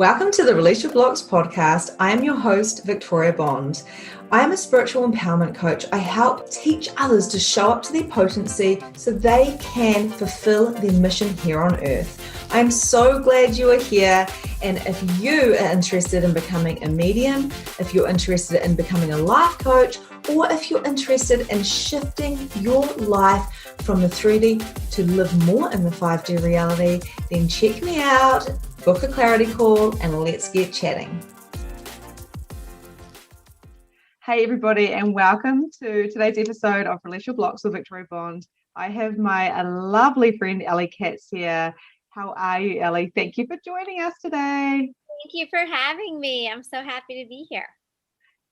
Welcome to the Release Your Blocks podcast. I am your host, Victoria Bond. I am a spiritual empowerment coach. I help teach others to show up to their potency so they can fulfill their mission here on earth. I am so glad you are here. And if you are interested in becoming a medium, if you're interested in becoming a life coach, or if you're interested in shifting your life from the 3D to live more in the 5D reality, then check me out, book a clarity call, and let's get chatting. Hey everybody, and welcome to today's episode of Release Your Blocks with Victoria Bond. I have my lovely friend Ali Katz here. How are you, Ali? Thank you for joining us today. Thank you for having me. I'm so happy to be here.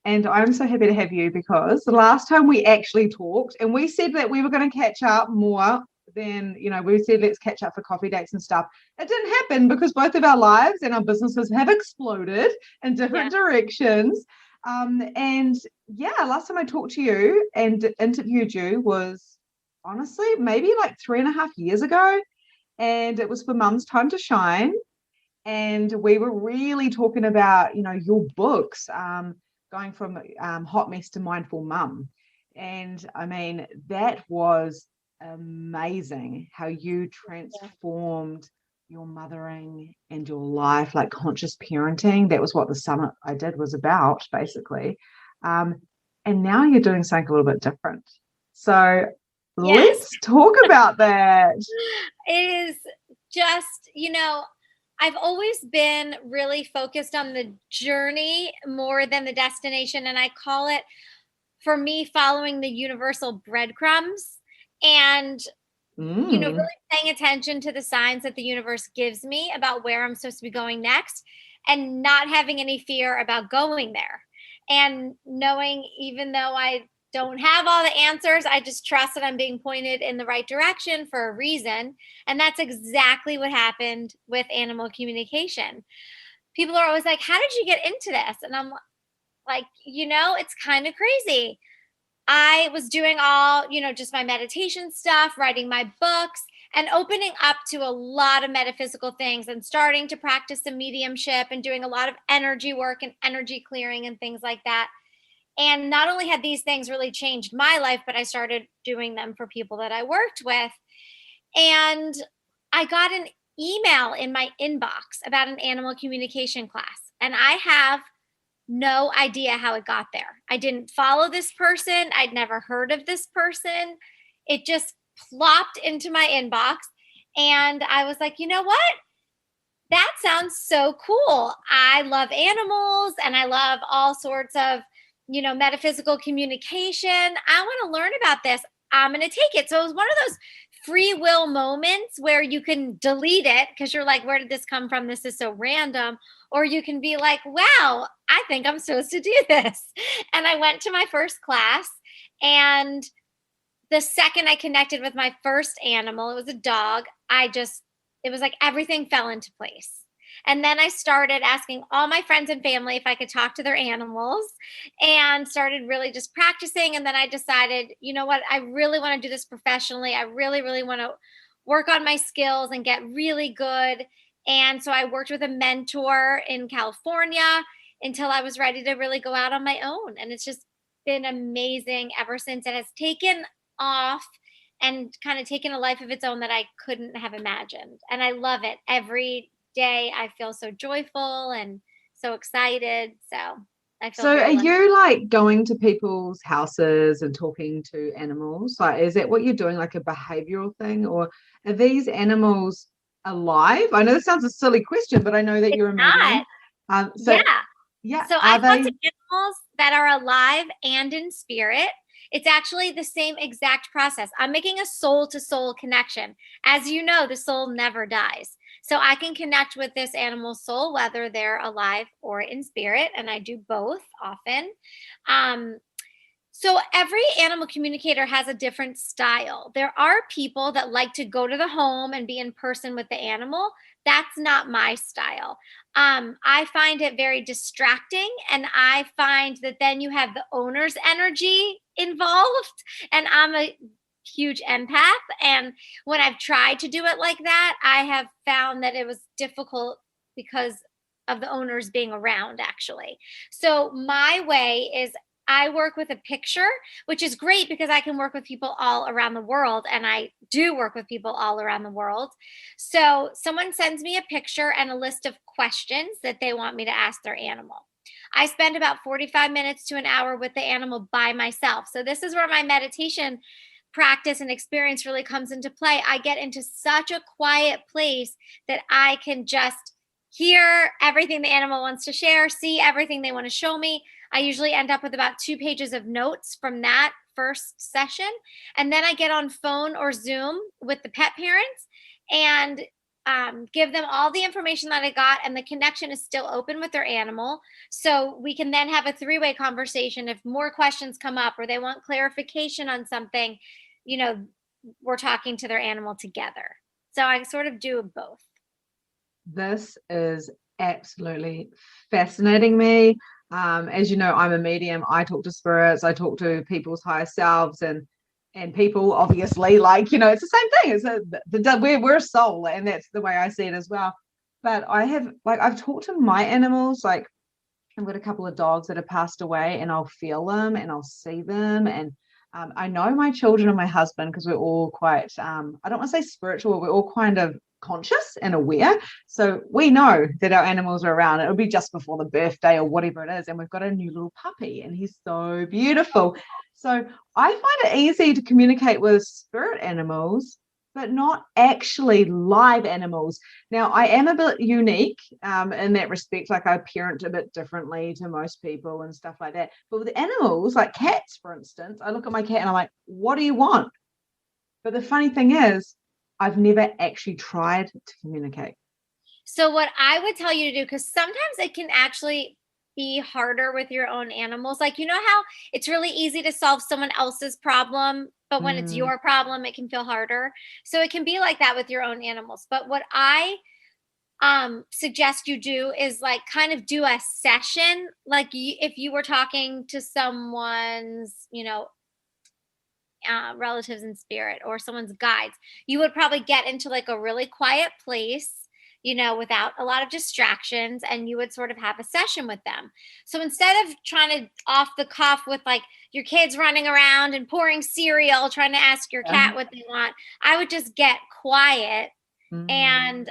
And I'm so happy to have you because the last time we actually talked and we said that we were going to catch up more than, we said let's catch up for coffee dates and stuff. It didn't happen because both of our lives and our businesses have exploded in different directions. Last time I talked to you and interviewed you was honestly maybe like 3.5 years ago. And it was for Mum's Time to Shine. And we were really talking about, your books, going from Hot Mess to Mindful Mum. And I mean, that was amazing how you transformed your mothering and your life, like conscious parenting. That was what the summit I did was about, basically. And now you're doing something a little bit different. So let's talk about that. It is just, I've always been really focused on the journey more than the destination. And I call it, for me, following the universal breadcrumbs and, really paying attention to the signs that the universe gives me about where I'm supposed to be going next and not having any fear about going there. And knowing, even though I don't have all the answers, I just trust that I'm being pointed in the right direction for a reason. And that's exactly what happened with animal communication. People are always like, how did you get into this? And I'm like, it's kind of crazy. I was doing all, just my meditation stuff, writing my books, and opening up to a lot of metaphysical things and starting to practice some mediumship and doing a lot of energy work and energy clearing and things like that. And not only had these things really changed my life, but I started doing them for people that I worked with. And I got an email in my inbox about an animal communication class. And I have no idea how it got there. I didn't follow this person. I'd never heard of this person. It just plopped into my inbox. And I was like, you know what? That sounds so cool. I love animals and I love all sorts of metaphysical communication. I want to learn about this. I'm going to take it. So it was one of those free will moments where you can delete it because you're like, where did this come from? This is so random. Or you can be like, wow, I think I'm supposed to do this. And I went to my first class, and the second I connected with my first animal, it was a dog. It was like everything fell into place. And then I started asking all my friends and family if I could talk to their animals and started really just practicing. And then I decided, you know what, I really want to do this professionally. I really, really want to work on my skills and get really good. And so I worked with a mentor in California until I was ready to really go out on my own. And it's just been amazing ever since. It has taken off and kind of taken a life of its own that I couldn't have imagined. And I love it. Every day I feel so joyful and so excited. So I feel. So are you like going to people's houses and talking to animals? Like, is that what you're doing, like a behavioral thing, or are these animals alive? I know this sounds a silly question, but I know that you're a medium. So I talk to animals that are alive and in spirit. It's actually the same exact process. I'm making a soul-to-soul connection. As you know, the soul never dies. So I can connect with this animal's soul, whether they're alive or in spirit, and I do both often. So every animal communicator has a different style. There are people that like to go to the home and be in person with the animal. That's not my style. I find it very distracting, and I find that then you have the owner's energy involved, and I'm a huge empath. And when I've tried to do it like that, I have found that it was difficult because of the owners being around, actually. So my way is I work with a picture, which is great because I can work with people all around the world. And I do work with people all around the world. So someone sends me a picture and a list of questions that they want me to ask their animal. I spend about 45 minutes to an hour with the animal by myself. So this is where my meditation practice and experience really comes into play. I get into such a quiet place that I can just hear everything the animal wants to share, see everything they want to show me. I usually end up with about 2 pages of notes from that first session. And then I get on phone or Zoom with the pet parents and give them all the information that I got, and the connection is still open with their animal. So we can then have a 3-way conversation. If more questions come up or they want clarification on something, we're talking to their animal together. So I sort of do both. This is absolutely fascinating me. As you know, I'm a medium. I talk to spirits. I talk to people's higher selves, and people obviously, like, it's the same thing. We're a soul, and that's the way I see it as well. But I've talked to my animals. Like, I've got a couple of dogs that have passed away, and I'll feel them and I'll see them. And I know my children and my husband, because we're all quite, I don't want to say spiritual, we're all kind of conscious and aware. So we know that our animals are around. It'll be just before the birthday or whatever it is. And we've got a new little puppy, and he's so beautiful. So I find it easy to communicate with spirit animals, but not actually live animals. Now, I am a bit unique in that respect. Like, I parent a bit differently to most people and stuff like that. But with animals, like cats, for instance, I look at my cat and I'm like, what do you want? But the funny thing is, I've never actually tried to communicate. So what I would tell you to do, because sometimes it can actually be harder with your own animals. Like, how it's really easy to solve someone else's problem, but when it's your problem, it can feel harder. So it can be like that with your own animals. But what I suggest you do is, like, kind of do a session. Like, if you were talking to someone's, relatives in spirit or someone's guides, you would probably get into like a really quiet place, without a lot of distractions, and you would sort of have a session with them. So instead of trying to off the cuff with like your kids running around and pouring cereal, trying to ask your cat what they want, I would just get quiet and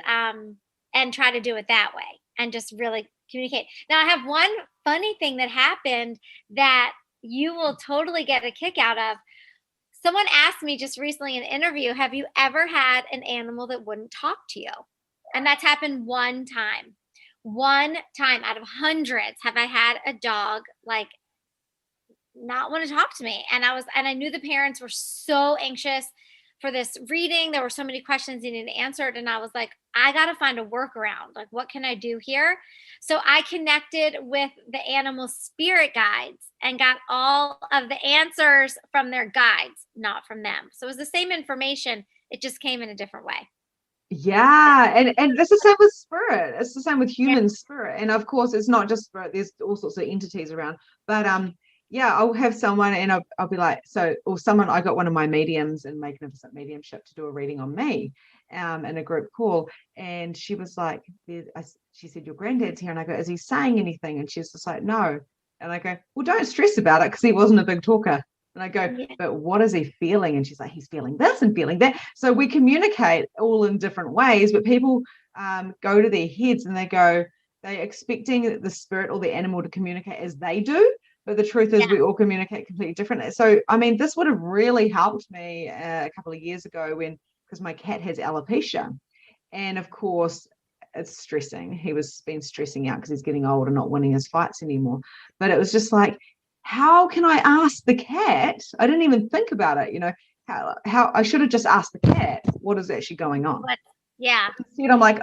try to do it that way and just really communicate. Now, I have one funny thing that happened that you will totally get a kick out of. Someone asked me just recently in an interview, have you ever had an animal that wouldn't talk to you? And that's happened one time. One time out of hundreds have I had a dog like not want to talk to me. And I knew the parents were so anxious for this reading. There were so many questions needing answered. And I was like, I got to find a workaround. Like, what can I do here? So I connected with the animal spirit guides and got all of the answers from their guides, not from them. So it was the same information. It just came in a different way. Yeah, and it's the same with spirit. It's the same with human spirit. And of course, it's not just spirit. There's all sorts of entities around. But yeah, I'll have someone, and I'll be like, I got one of my mediums in Magnificent Mediumship to do a reading on me in a group call. And she was like, she said, your granddad's here. And I go, is he saying anything? And she's just like, no. And I go, well, don't stress about it, because he wasn't a big talker. And I go, but what is he feeling? And she's like, he's feeling this and feeling that. So we communicate all in different ways, but people go to their heads and they're expecting the spirit or the animal to communicate as they do. But the truth is, we all communicate completely differently. So, I mean, this would have really helped me a couple of years ago because my cat has alopecia. And of course, it's stressing. He was been stressing out because he's getting old and not winning his fights anymore. But it was just like, how can I ask the cat? I didn't even think about it, how I should have just asked the cat what is actually going on. Yeah. Instead, I'm like,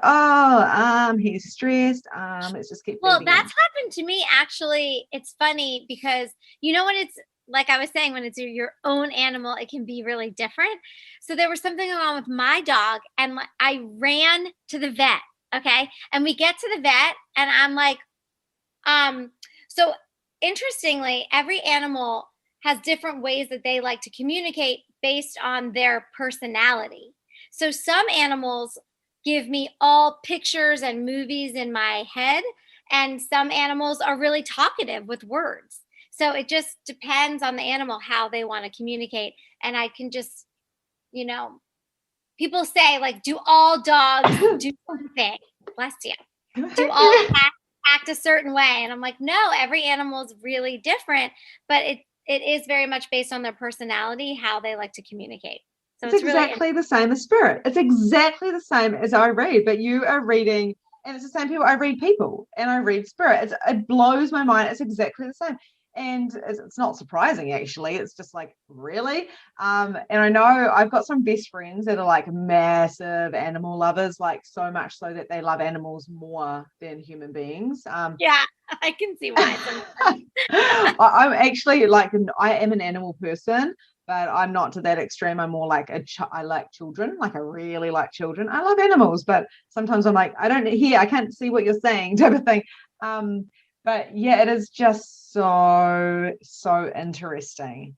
he's stressed. Let's just keep. Well, that's happened to me, actually. It's funny because, when it's like I was saying, when it's your own animal, it can be really different. So there was something going on with my dog, and I ran to the vet. Okay. And we get to the vet, and I'm like, so interestingly, every animal has different ways that they like to communicate based on their personality. So some animals give me all pictures and movies in my head, And some animals are really talkative with words. So it just depends on the animal how they want to communicate. And I can just, you know, people say, like, do all dogs do something? Bless you. Do all cats act a certain way? And I'm like, no, every animal is really different, but it is very much based on their personality, how they like to communicate. So It's it's really exactly the same as spirit. It's exactly the same as I read, but you are reading, and it's the same people. I read people and I read spirit. It blows my mind. It's exactly the same. And it's not surprising, actually. It's just like, really? And I know I've got some best friends that are like massive animal lovers, like so much so that they love animals more than human beings. yeah, I can see why. I'm actually like, I am an animal person, but I'm not to that extreme. I'm more like I like children. Like I really like children. I love animals, but sometimes I'm like, I can't see what you're saying, type of thing. But yeah, it is just so interesting.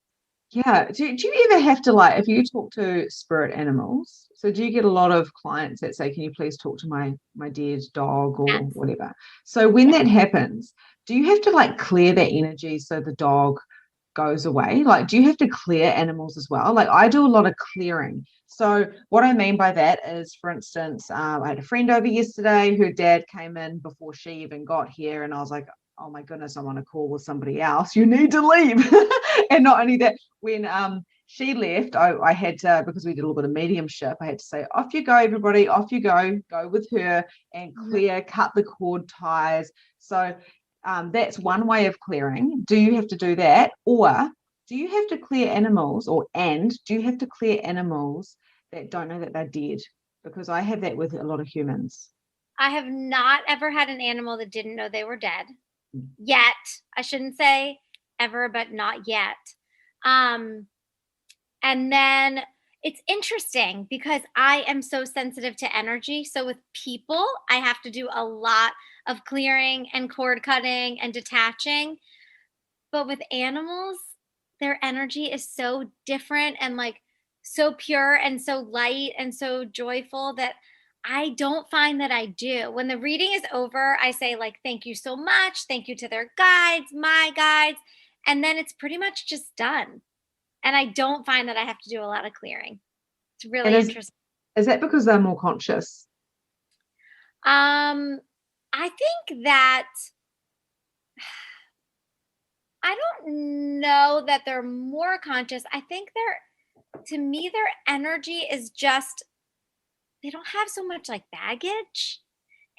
Yeah. Do you ever have to, like, if you talk to spirit animals, so do you get a lot of clients that say, can you please talk to my dead dog or Yes. whatever? So when that happens, do you have to like clear that energy so the dog goes away? Like, do you have to clear animals as well? Like, I do a lot of clearing. So what I mean by that is, for instance, I had a friend over yesterday. Her dad came in before she even got here, and I was like, oh my goodness, I'm on a call with somebody else. You need to leave. And not only that, when she left, I had to, because we did a little bit of mediumship, I had to say, off you go, everybody, off you go with her and cut the cord ties. So that's one way of clearing. Do you have to do that? Or do you have to clear animals, do you have to clear animals that don't know that they're dead? Because I have that with a lot of humans. I have not ever had an animal that didn't know they were dead yet. I shouldn't say ever, but not yet. And then it's interesting because I am so sensitive to energy. So with people, I have to do a lot of clearing and cord cutting and detaching. But with animals, their energy is so different and like so pure and so light and so joyful that I don't find that I do. When the reading is over, I say, like, thank you so much. Thank you to their guides, my guides. And then it's pretty much just done. And I don't find that I have to do a lot of clearing. It's And really interesting. is that because they're more conscious? I think that I don't know that they're more conscious. I think to me, their energy is just, they don't have so much like baggage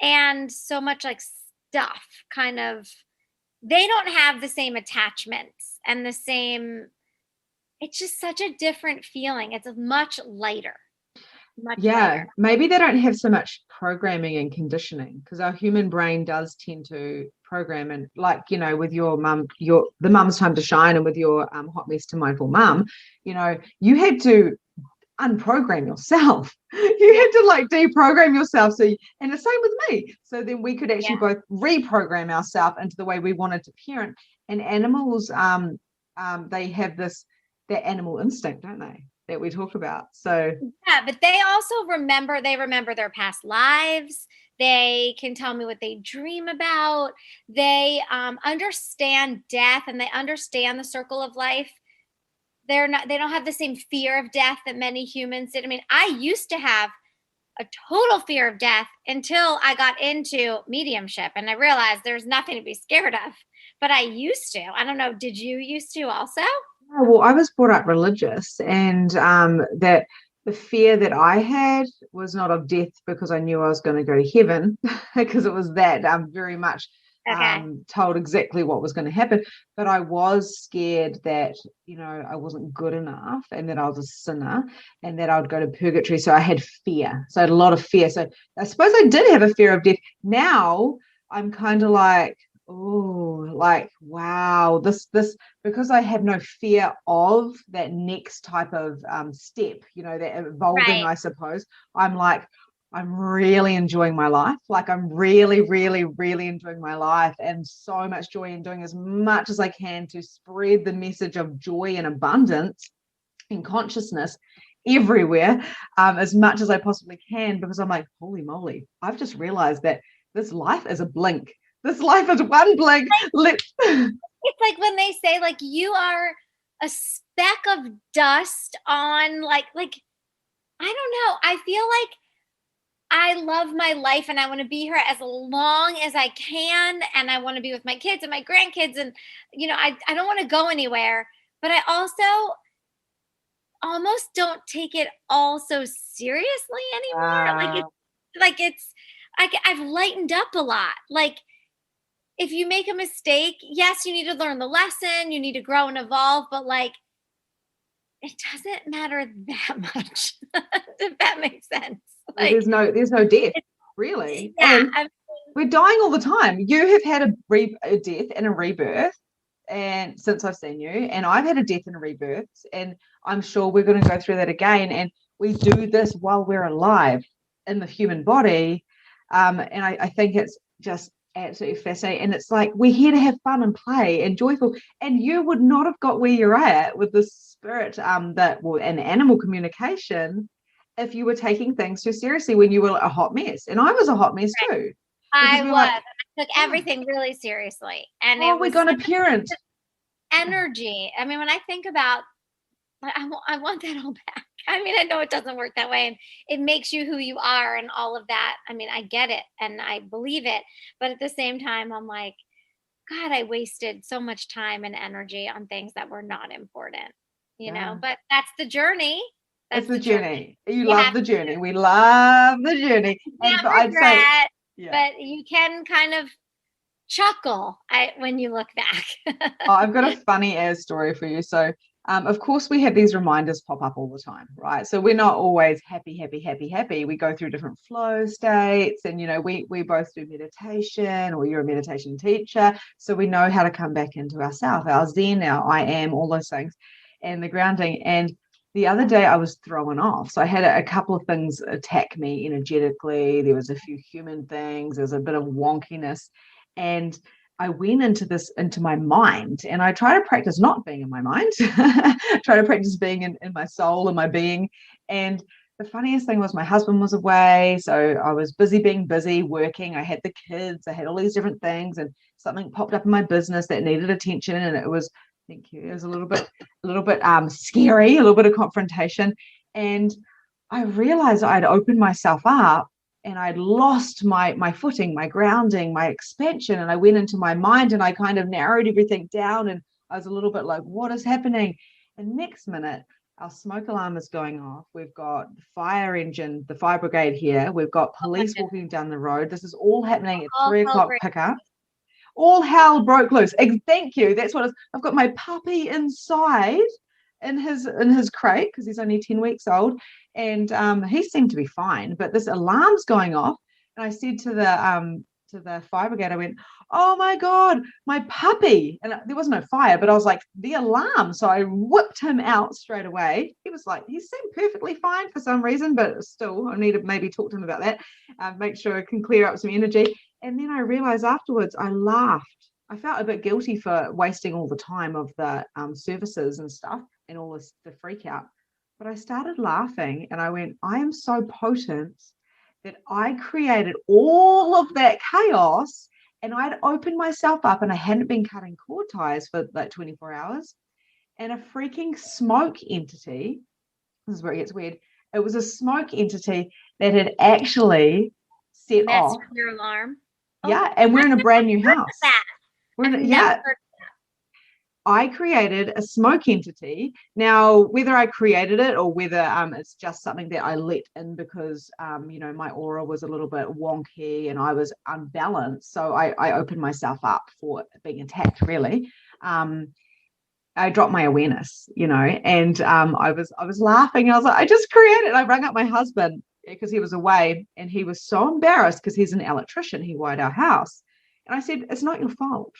and so much like stuff kind of, they don't have the same attachments and the same, it's just such a different feeling. It's much lighter. Much lighter. Maybe they don't have so much programming and conditioning, because our human brain does tend to program, and like, with your mum, the mum's time to shine, and with your hot mess to mindful mum, you had to unprogram yourself. You had to like deprogram yourself. And the same with me. So then we could actually both reprogram ourselves into the way we wanted to parent. And animals, they have that animal instinct, don't they? That we talk about. So yeah, but they also remember their past lives. They can tell me what they dream about. They understand death, and they understand the circle of life. They don't have the same fear of death that many humans did. I mean, I used to have a total fear of death until I got into mediumship, and I realized there's nothing to be scared of. But I used to. I don't know, did you used to also? well, I was brought up religious, and that the fear that I had was not of death, because I knew I was going to go to heaven, because it was that very much told exactly what was going to happen. But I was scared that, I wasn't good enough, and that I was a sinner, and that I would go to purgatory. So I had fear. So I had a lot of fear. So I suppose I did have a fear of death. Now I'm kind of like, oh, like, wow, this, because I have no fear of that next type of step, that evolving, I suppose. I'm like, I'm really enjoying my life. Like, I'm really, really, really enjoying my life, and so much joy in doing as much as I can to spread the message of joy and abundance and consciousness everywhere, as much as I possibly can, because I'm like, holy moly, I've just realized that this life is a blink. This life is one blank. It's like when they say, like, you are a speck of dust on, like, I don't know. I feel like I love my life and I want to be here as long as I can. And I want to be with my kids and my grandkids. And, I don't want to go anywhere. But I also almost don't take it all so seriously anymore. I've lightened up a lot. Like, if you make a mistake, yes, you need to learn the lesson, you need to grow and evolve, but like, it doesn't matter that much. If that makes sense. Like, there's no death, really. Yeah, and we're dying all the time. You have had a death and a rebirth, and since I've seen you, and I've had a death and a rebirth, and I'm sure we're going to go through that again. And we do this while we're alive in the human body, and I think it's just absolutely fascinating. And it's like, we're here to have fun and play and joyful, and you would not have got where you're at with the spirit and animal communication if you were taking things too seriously when you were a hot mess. And I was a hot mess too. I was. Like, I took everything really seriously, and we're gonna parent energy. I mean, when I think about, I want that all back. I mean, I know it doesn't work that way, and it makes you who you are and all of that. I mean, I get it and I believe it, but at the same time, I'm like, God, I wasted so much time and energy on things that were not important, you know. But that's the journey. That's the journey. You love the journey. We love the journey. And I'd say, but you can kind of chuckle when you look back. I've got a funny ass story for you. So, of course, we have these reminders pop up all the time, right? So we're not always happy. We go through different flow states, and we both do meditation, or you're a meditation teacher, so we know how to come back into ourselves, our Zen, our I am, all those things, and the grounding. And the other day I was thrown off. So I had a couple of things attack me energetically. There was a few human things. There was a bit of wonkiness. And I went into my mind, and I try to practice not being in my mind, try to practice being in my soul and my being. And the funniest thing was, my husband was away. So I was being busy working. I had the kids, I had all these different things, and something popped up in my business that needed attention. And it was, thank you, it was a little bit scary, a little bit of confrontation. And I realized I'd opened myself up, and I'd lost my footing, my grounding, my expansion. And I went into my mind, and I kind of narrowed everything down, and I was a little bit like, what is happening? And next minute, our smoke alarm is going off. We've got the fire engine, the fire brigade here. We've got police walking down the road. This is all happening at 3 o'clock pickup. All hell broke loose. Thank you. That's what I've got my puppy inside in his crate, because he's only 10 weeks old, and he seemed to be fine. But this alarm's going off, and I said to the fire brigade, I went, oh my God, my puppy. And there was no fire, but I was like, the alarm. So I whipped him out straight away. He seemed perfectly fine for some reason, but still, I need to maybe talk to him about that, make sure I can clear up some energy. And then I realized afterwards, I laughed. I felt a bit guilty for wasting all the time of the services and stuff and all the freak out. But I started laughing, and I went, I am so potent that I created all of that chaos, and I'd opened myself up, and I hadn't been cutting cord ties for like 24 hours. And a freaking smoke entity, this is where it gets weird. It was a smoke entity that had actually set off your alarm. Yeah, and we're in a brand new house. I created a smoke entity. Now, whether I created it or whether it's just something that I let in because my aura was a little bit wonky and I was unbalanced, so I opened myself up for being attacked. Really, I dropped my awareness, and I was laughing. I was like, I just created. I rang up my husband, because he was away, and he was so embarrassed because he's an electrician. He wired our house. And I said, it's not your fault.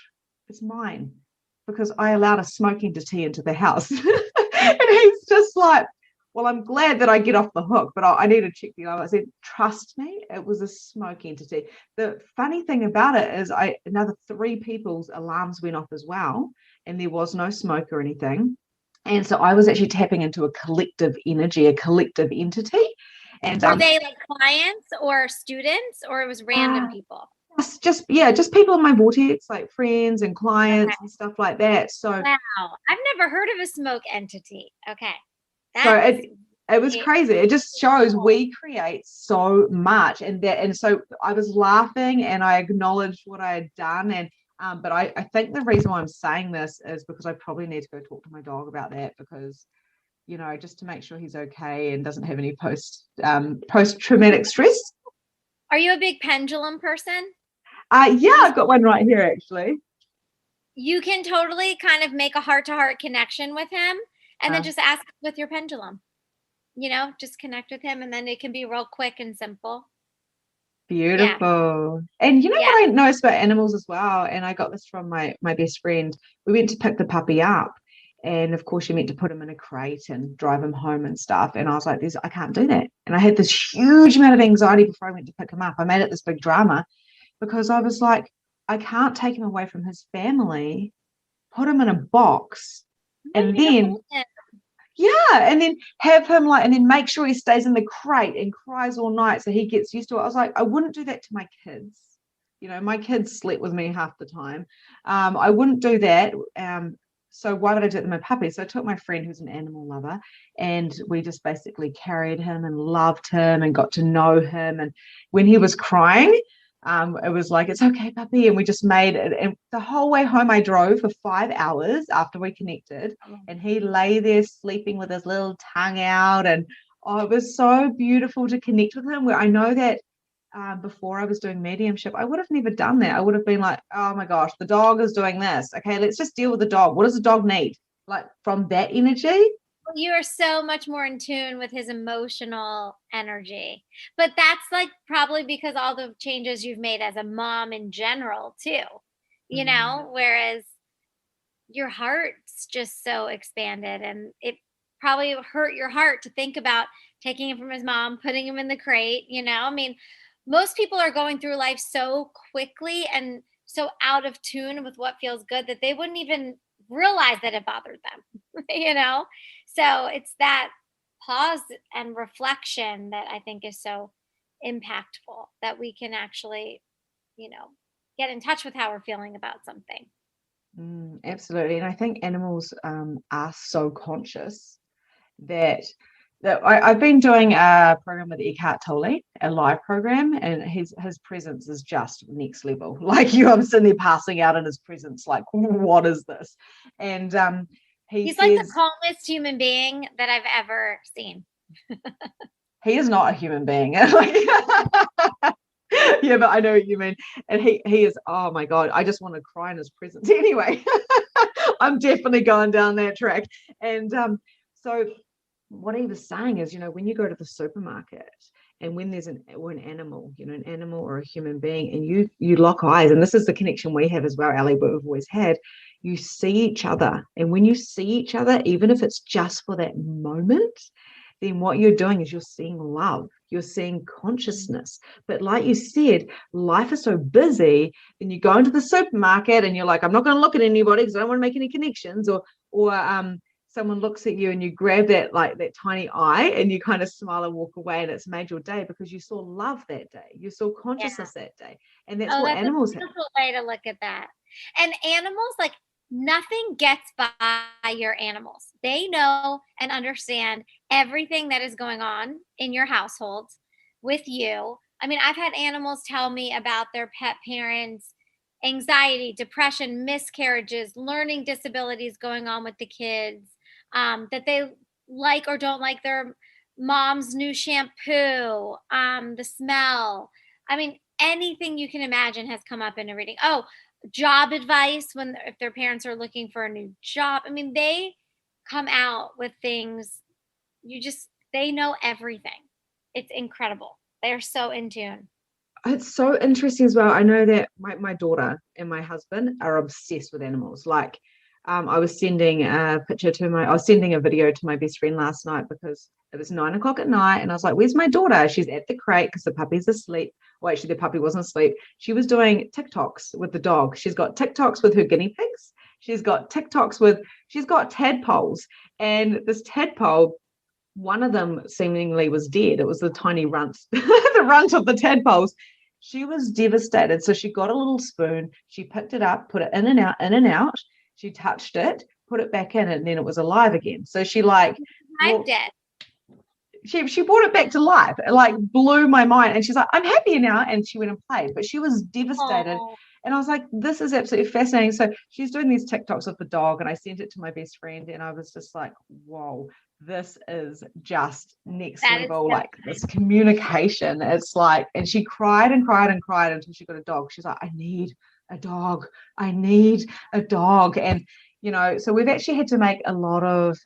It's mine, because I allowed a smoke entity into the house. And he's just like, well, I'm glad that I get off the hook, but I need to check the alarm. I said, trust me, it was a smoke entity. The funny thing about it is another 3 people's alarms went off as well, and there was no smoke or anything. And so I was actually tapping into a collective energy, a collective entity. And were they like clients or students, or it was random people? just people in my vortex, like friends and Okay. clients and stuff like that. So Wow. I've never heard of a smoke entity. Okay. so That is it was really crazy. It just shows cool. we create so much, and so I was laughing and I acknowledged what I had done, and but I think the reason why I'm saying this is because I probably need to go talk to my dog about that, because just to make sure he's okay and doesn't have any post traumatic stress. Are you a big pendulum person? Yeah, Do you, I've got one right here actually. you can totally kind of make a heart-to-heart connection with him and then Uh, just ask with your pendulum. Just connect with him and then it can be real quick and simple. Yeah. Beautiful. And you know Yeah. what I noticed about animals as well, and I got this from my best friend. We went to pick the puppy up, and of course you meant to put him in a crate and drive him home and stuff. And I was like, I can't do that. And I had this huge amount of anxiety before I went to pick him up. I made it this big drama because I was like, I can't take him away from his family, put him in a box, But and you then hold him. and then have him and then make sure he stays in the crate and cries all night so he gets used to it. I was like, I wouldn't do that to my kids. My kids slept with me half the time. I wouldn't do that. So why would I do it to my puppy? So I took my friend who's an animal lover, and we just basically carried him and loved him and got to know him. And when he was crying, it was like, it's okay, puppy. And we just made it. And the whole way home, I drove for 5 hours after we connected, and he lay there sleeping with his little tongue out. And it was so beautiful to connect with him, where I know that before I was doing mediumship, I would have never done that. I would have been like, oh my gosh, the dog is doing this. Okay, let's just deal with the dog. What does the dog need? Like from that energy. You are so much more in tune with his emotional energy. But that's like probably because all the changes you've made as a mom in general, too, whereas your heart's just so expanded and it probably hurt your heart to think about taking him from his mom, putting him in the crate. I mean, most people are going through life so quickly and so out of tune with what feels good that they wouldn't even realize that it bothered them, So it's that pause and reflection that I think is so impactful that we can actually, you know, get in touch with how we're feeling about something. Absolutely. And I think animals are so conscious that I've been doing a program with Eckhart Tolle, a live program, and his presence is just next level. Like I'm sitting there passing out in his presence, like, what is this? And He's like the calmest human being that I've ever seen. He is not a human being. Yeah, but I know what you mean. And he is, oh my God, I just want to cry in his presence. Anyway, I'm definitely going down that track. And so what he was saying is, when you go to the supermarket and when there's an animal, an animal or a human being, and you lock eyes, and this is the connection we have as well, Ali, but we've always had, you see each other. And when you see each other, even if it's just for that moment, then what you're doing is you're seeing love, you're seeing consciousness. But like you said, life is so busy, and you go into the supermarket and you're like, I'm not going to look at anybody because I don't want to make any connections, or someone looks at you and you grab that tiny eye and you kind of smile and walk away, and it's made your day because you saw love that day, you saw consciousness that day. And that's what animals have. That's a beautiful way to look at that. And animals, like, nothing gets by your animals. They know and understand everything that is going on in your household with you. I mean, I've had animals tell me about their pet parents' anxiety, depression, miscarriages, learning disabilities going on with the kids, that they like or don't like their mom's new shampoo, the smell. I mean, anything you can imagine has come up in a reading. Oh, job advice if their parents are looking for a new job. I mean, they come out with things. They know everything. It's incredible. They're so in tune. It's so interesting as well. I know that my daughter and my husband are obsessed with animals. Like, I was sending a video to my best friend last night because it was 9 o'clock at night, and I was like, where's my daughter? She's at the crate because the puppy's asleep. Well, actually, the puppy wasn't asleep. She was doing TikToks with the dog. She's got TikToks with her guinea pigs. She's got tadpoles. And this tadpole, one of them seemingly was dead. It was the tiny runt, the runt of the tadpoles. She was devastated. So she got a little spoon, she picked it up, put it in and out, in and out. She touched it, put it back in, and then it was alive again. So she like Survived it. she brought it back to life. It like blew my mind. And she's like, I'm happy now. And she went and played, but she was devastated. Oh, And I was like, this is absolutely fascinating. So she's doing these TikToks with the dog, and I sent it to my best friend, and I was just like, whoa, this is just next that is level, so like this communication. It's like, and she cried and cried and cried until she got a dog. She's like, I need a dog. I need a dog. And so we've actually had to make a lot of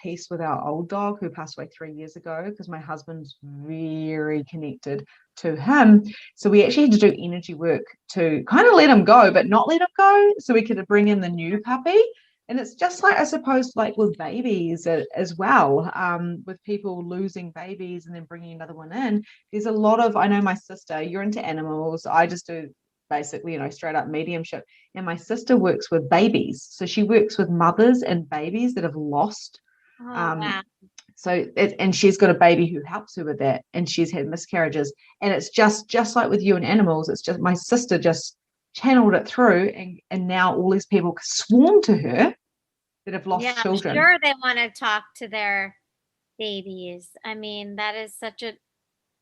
peace with our old dog who passed away 3 years ago, because my husband's very connected to him. So we actually had to do energy work to kind of let him go, but not let him go, so we could bring in the new puppy. And it's just like, I suppose, like with babies as well, with people losing babies and then bringing another one in. There's a lot of, I know my sister, you're into animals. I just do basically, straight up mediumship. And my sister works with babies. So she works with mothers and babies that have lost. Oh, wow. And she's got a baby who helps her with that. And she's had miscarriages. And it's just like with you and animals. It's just my sister just channeled it through. And now all these people swarm to her that have lost children. I'm sure they want to talk to their babies. I mean, that is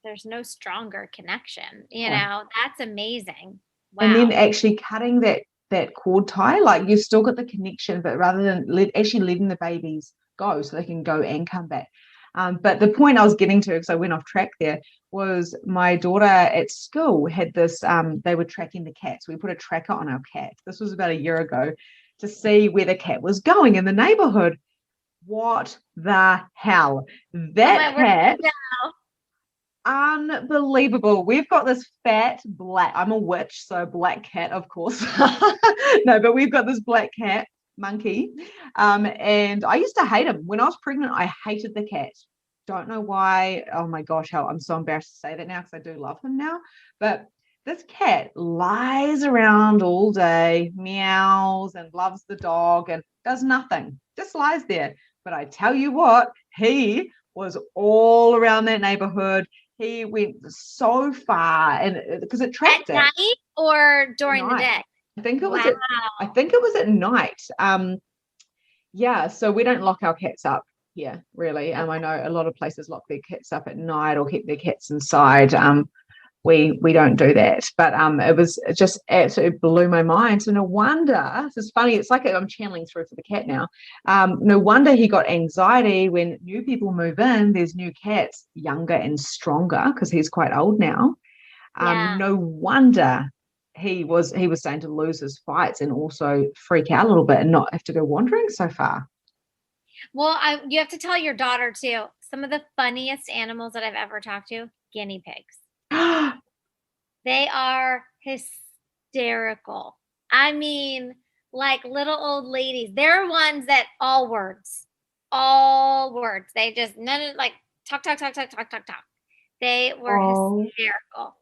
there's no stronger connection, that's amazing. Wow. And then actually cutting that cord tie, like you've still got the connection, but rather than actually letting the babies go so they can go and come back. But the point I was getting to, because I went off track there, was my daughter at school had this, they were tracking the cats. We put a tracker on our cat. This was about a year ago, to see where the cat was going in the neighborhood. What the hell? That cat, unbelievable. We've got this fat black, I'm a witch, so black cat, of course. No, but we've got this black cat monkey, and I used to hate him when I was pregnant. I hated the cat, don't know why. Oh my gosh, how I'm so embarrassed to say that now, because I do love him now. But this cat lies around all day, meows and loves the dog and does nothing, just lies there. But I tell you what, he was all around that neighborhood. He went so far, and because it tracked at night or during the day. I think it was at night. Yeah, so we don't lock our cats up here, really. I know a lot of places lock their cats up at night or keep their cats inside. We don't do that. But it was just absolutely blew my mind. So no wonder, this is funny, it's like I'm channeling through for the cat now. No wonder he got anxiety when new people move in. There's new cats, younger and stronger, because he's quite old now. No wonder he was starting to lose his fights and also freak out a little bit and not have to go wandering so far. Well, you have to tell your daughter too. Some of the funniest animals that I've ever talked to, guinea pigs. They are hysterical. I mean, like little old ladies. They're ones that all words. They just like talk. They were hysterical.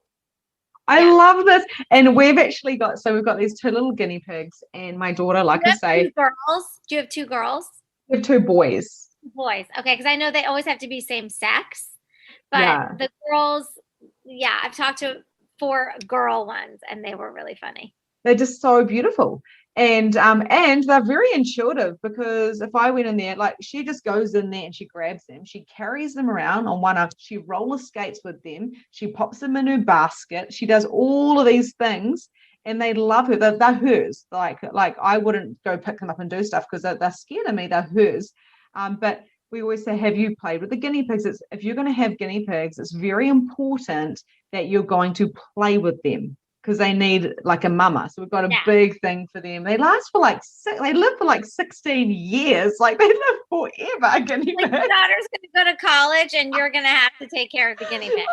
I love this. And we've got these two little guinea pigs, and my daughter, like I say. Two girls? Do you have two girls? We have two boys. Boys. Okay, because I know they always have to be same sex. But the girls, I've talked to 4 girl ones, and they were really funny. They're just so beautiful. And they're very intuitive, because if I went in there, like she just goes in there and she grabs them, she carries them around on one arm, she roller skates with them, she pops them in her basket, she does all of these things, and they love her. They're hers. Like I wouldn't go pick them up and do stuff because they're scared of me. They're hers. But we always say, have you played with the guinea pigs? If you're going to have guinea pigs, it's very important that you're going to play with them, because they need like a mama. So we've got a big thing for them. They last for they live for like 16 years. Like they live forever, guinea pigs. Your daughter's going to go to college and you're going to have to take care of the guinea pig.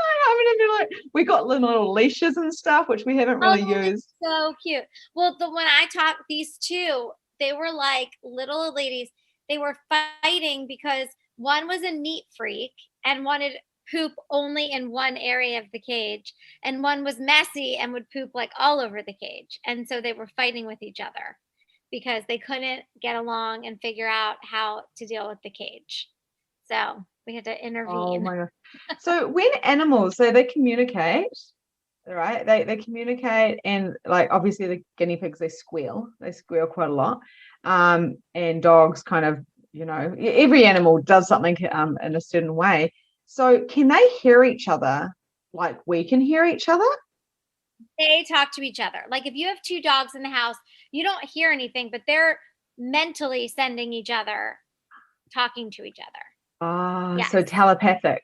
We got little leashes and stuff, which we haven't really used. So cute. Well, when I talked, these two, they were like little ladies. They were fighting because one was a neat freak and wanted poop only in one area of the cage, and one was messy and would poop like all over the cage. And so they were fighting with each other because they couldn't get along and figure out how to deal with the cage. So we had to intervene. Oh my God. So when animals, so they communicate, right? They communicate, and like obviously the guinea pigs, they squeal quite a lot. And dogs kind of, every animal does something in a certain way. So can they hear each other like we can hear each other? They talk to each other. Like if you have two dogs in the house, you don't hear anything, but they're mentally sending each other, talking to each other. Oh, Yes. so telepathic.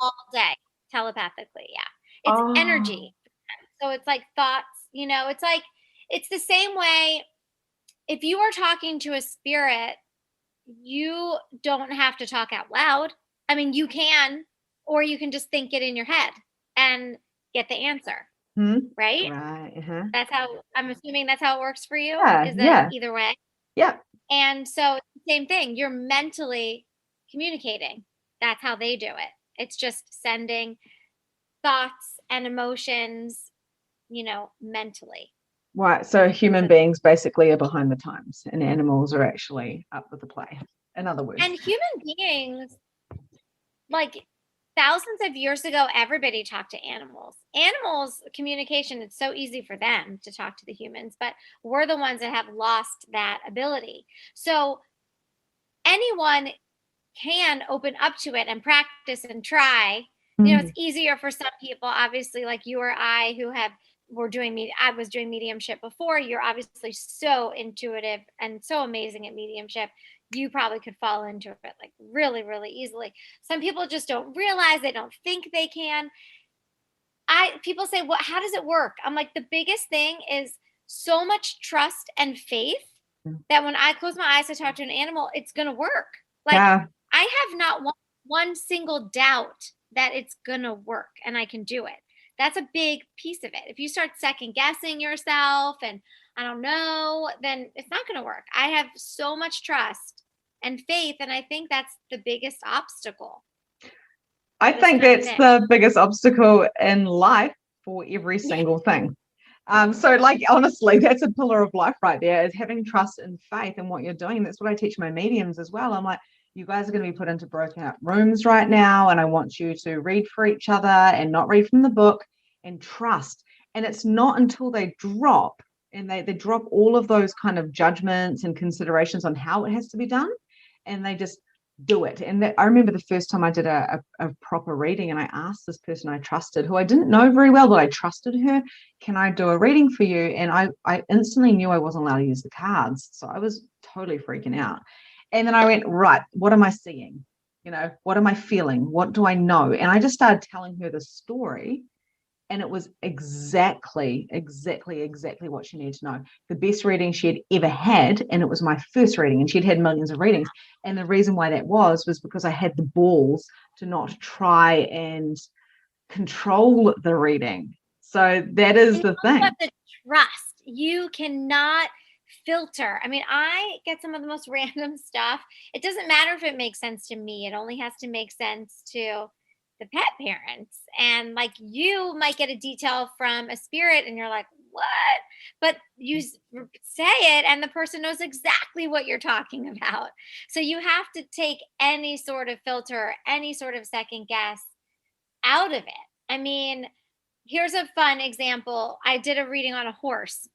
All day telepathically. Yeah. It's Oh, energy. So it's like thoughts, it's like, it's the same way. If you are talking to a spirit, you don't have to talk out loud. I mean, you can, or you can just think it in your head and get the answer, right? right. Uh-huh. That's how I'm assuming that's how it works for you. Yeah, Is it yeah, either way? yeah. And so same thing, you're mentally communicating. That's how they do it. It's just sending thoughts and emotions, mentally. Right. So human So, beings basically are behind the times, and animals are actually up with the play. In other words. and human beings, like thousands of years ago, everybody talked to animals. Animals communication, it's so easy for them to talk to the humans, but we're the ones that have lost that ability. So anyone can open up to it and practice and try. It's Mm. easier for some people, obviously, like you or I, who were doing I was doing mediumship before. You're obviously so intuitive and so amazing at mediumship. You probably could fall into it like really, really easily. Some people just don't realize, they don't think they can. People say, "Well, how does it work?" I'm like, the biggest thing is so much trust and faith that when I close my eyes to talk to an animal, it's gonna work. Like Yeah. I have not one single doubt that it's gonna work and I can do it. That's a big piece of it. If you start second guessing yourself and I don't know, then it's not gonna work. I have so much trust and faith, and I think that's the biggest obstacle I to this think kind of that's thing. the biggest obstacle in life for every single thing. So like honestly, that's a pillar of life right there, is having trust and faith in what you're doing. That's what I teach my mediums as well. I'm like, you guys are going to be put into broken up rooms right now, and I want you to read for each other and not read from the book, and trust. And it's not until they drop, and they drop all of those kind of judgments and considerations on how it has to be done, and they just do it. And I remember the first time I did a proper reading, and I asked this person I trusted, who I didn't know very well, but I trusted her, can I do a reading for you? And I instantly knew I wasn't allowed to use the cards. So I was totally freaking out. And then I went, right, what am I seeing? What am I feeling? What do I know? And I just started telling her the story. And it was exactly what she needed to know. The best reading she had ever had. And it was my first reading. And she'd had millions of readings. And the reason why that was because I had the balls to not try and control the reading. So that is And you the also thing. have to trust. You cannot filter. I mean, I get some of the most random stuff. It doesn't matter if it makes sense to me. It only has to make sense to the pet parents. And like you might get a detail from a spirit and you're like, what? But you say it and the person knows exactly what you're talking about. So you have to take any sort of filter, any sort of second guess out of it. I mean, here's a fun example. I did a reading on a horse,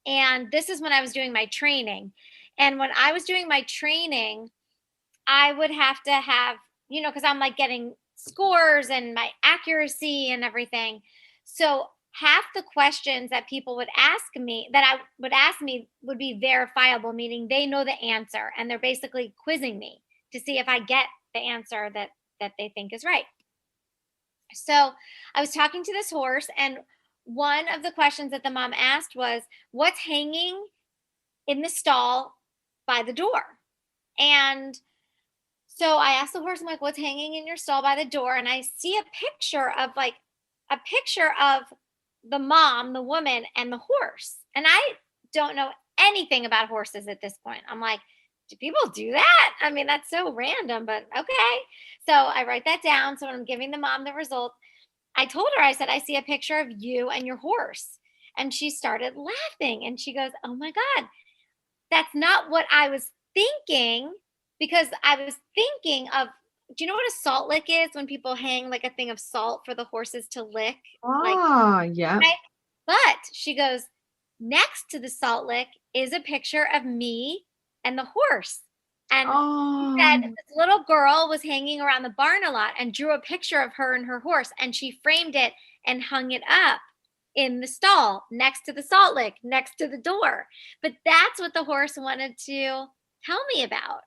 and this is when I was doing my training. And when I was doing my training, I would have to have, because I'm like getting scores and my accuracy and everything. So half the questions that people would ask me, that I would ask me, would be verifiable, meaning they know the answer and they're basically quizzing me to see if I get the answer that they think is right. So I was talking to this horse, and one of the questions that the mom asked was, "What's hanging in the stall by the door?" And so I asked the horse, I'm like, "What's hanging in your stall by the door?" And I see a picture of the mom, the woman, and the horse. And I don't know anything about horses at this point. I'm like, do people do that? I mean, that's so random, but okay. So I write that down. So when I'm giving the mom the result, I told her, I said, "I see a picture of you and your horse." And she started laughing and she goes, "Oh my God, that's not what I was thinking," because I was thinking of do you know what a salt lick is? When people hang like a thing of salt for the horses to lick, like, Ah, yeah. right? But she goes, next to the salt lick is a picture of me and the horse. And she said Oh, this little girl was hanging around the barn a lot and drew a picture of her and her horse, and she framed it and hung it up in the stall next to the salt lick, next to the door. But that's what the horse wanted to tell me about.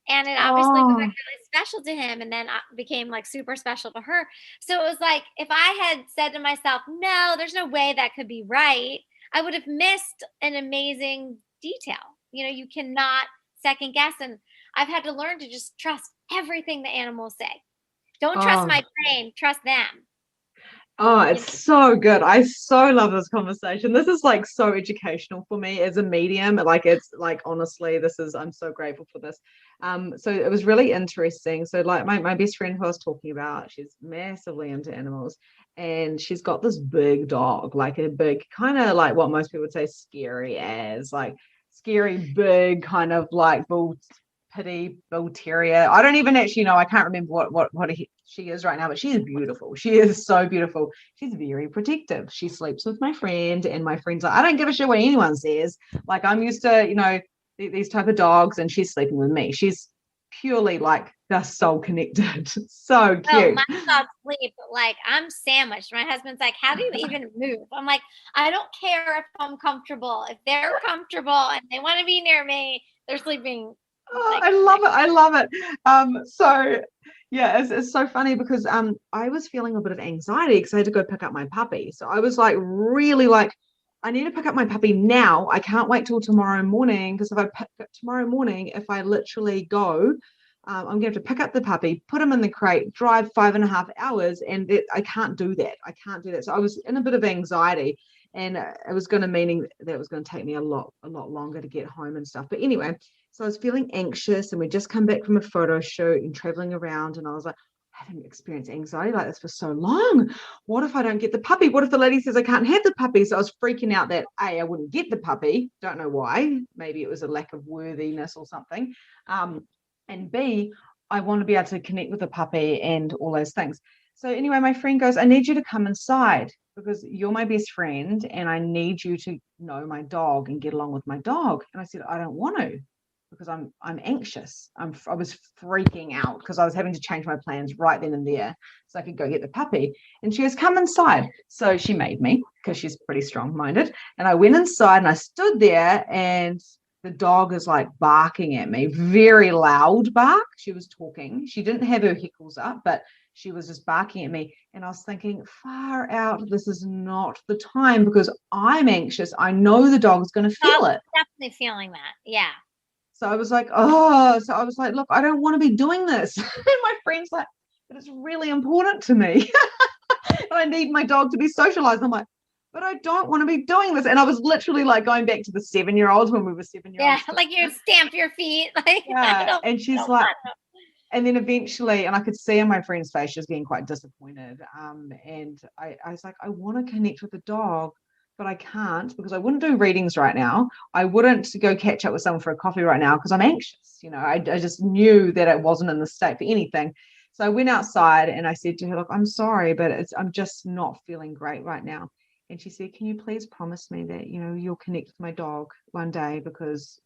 And it obviously was like oh, really special to him, and then became like super special to her. So it was like, if I had said to myself, no, there's no way that could be right, I would have missed an amazing detail. You cannot second guess. And I've had to learn to just trust everything the animals say. Don't trust oh. my brain, trust them. Oh, You know? it's so good. I so love this conversation. This is like so educational for me as a medium. Like it's like honestly, I'm so grateful for this. So it was really interesting. So like my best friend who I was talking about, she's massively into animals and she's got this big dog, like a big kind of like what most people would say scary as like scary big kind of like bull terrier. I don't even actually know. I can't remember what she is right now, but she is beautiful. She is so beautiful. She's very protective. She sleeps with my friend, and my friend's like, I don't give a shit what anyone says. Like I'm used to, these type of dogs, and she's sleeping with me. She's purely like they're so connected. So Oh, cute. my dogs sleep like I'm sandwiched. My husband's like, how do you even move? I'm like, I don't care if I'm comfortable. If they're comfortable and they want to be near me, they're sleeping Oh, like I love it. I love it. So yeah, it's so funny because I was feeling a bit of anxiety because I had to go pick up my puppy. So I was like really like I need to pick up my puppy now. I can't wait till tomorrow morning because if I pick up tomorrow morning, if I literally go, I'm gonna have to pick up the puppy, put him in the crate, drive 5.5 hours, and I can't do that. I can't do that. So I was in a bit of anxiety, and it was going to meaning that it was going to take me a lot longer to get home and stuff. But anyway, so I was feeling anxious, and we just come back from a photo shoot and traveling around, and I was like, I haven't experienced anxiety like this for so long. What if I don't get the puppy? What if the lady says I can't have the puppy? So I was freaking out that A, I wouldn't get the puppy. Don't know why. Maybe it was a lack of worthiness or something. And B, I want to be able to connect with the puppy and all those things. So anyway, my friend goes, I need you to come inside because you're my best friend and I need you to know my dog and get along with my dog. And I said, I don't want to because I'm anxious. I was freaking out because I was having to change my plans right then and there so I could go get the puppy. And she goes, come inside. So she made me because she's pretty strong-minded. And I went inside and I stood there and the dog is like barking at me, very loud bark. She was talking. She didn't have her heckles up, but she was just barking at me. And I was thinking, far out, this is not the time because I'm anxious. I know the dog's going to feel dogs it. definitely feeling that. Yeah. So I was like, oh, so I was like, look, I don't want to be doing this. And my friend's like, but it's really important to me. And I need my dog to be socialized. I'm like, but I don't want to be doing this. And I was literally like going back to the 7-year-olds when we were 7 year Yeah. olds. Like you stamp your feet. Like, Yeah. And I she's don't like, want to. and then eventually, and I could see on my friend's face, she was getting quite disappointed. And I was like, I want to connect with the dog, but I can't because I wouldn't do readings right now. I wouldn't go catch up with someone for a coffee right now because I'm anxious. I just knew that it wasn't in the state for anything. So I went outside and I said to her, look, I'm sorry, but I'm just not feeling great right now. And she said, can you please promise me that, you'll connect with my dog one day because,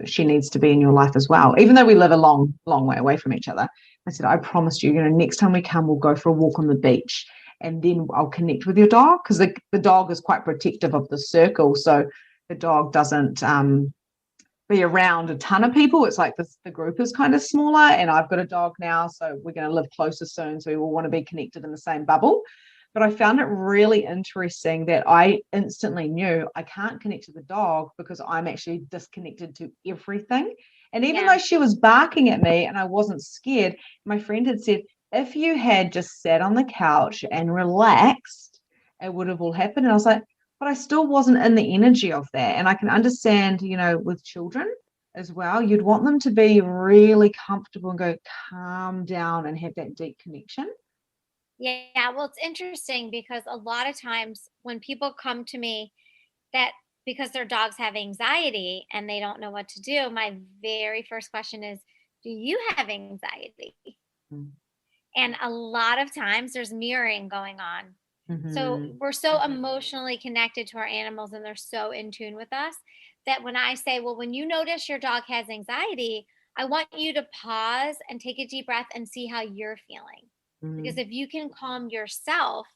she needs to be in your life as well. Even though we live a long, long way away from each other. I said, I promised you, next time we come, we'll go for a walk on the beach and then I'll connect with your dog because the dog is quite protective of the circle. So the dog doesn't be around a ton of people. It's like the group is kind of smaller and I've got a dog now. So we're going to live closer soon. So we all want to be connected in the same bubble. But I found it really interesting that I instantly knew I can't connect to the dog because I'm actually disconnected to everything. And even Yeah. though she was barking at me and I wasn't scared, my friend had said, if you had just sat on the couch and relaxed, it would have all happened. And I was like, but I still wasn't in the energy of that. And I can understand, with children as well, you'd want them to be really comfortable and go calm down and have that deep connection. Yeah. Well, it's interesting because a lot of times when people come to me that because their dogs have anxiety and they don't know what to do, my very first question is, do you have anxiety? And a lot of times there's mirroring going on. So we're so emotionally connected to our animals, and they're so in tune with us, that when I say, well, when you notice your dog has anxiety, I want you to pause and take a deep breath and see how you're feeling. Because if you can calm yourself,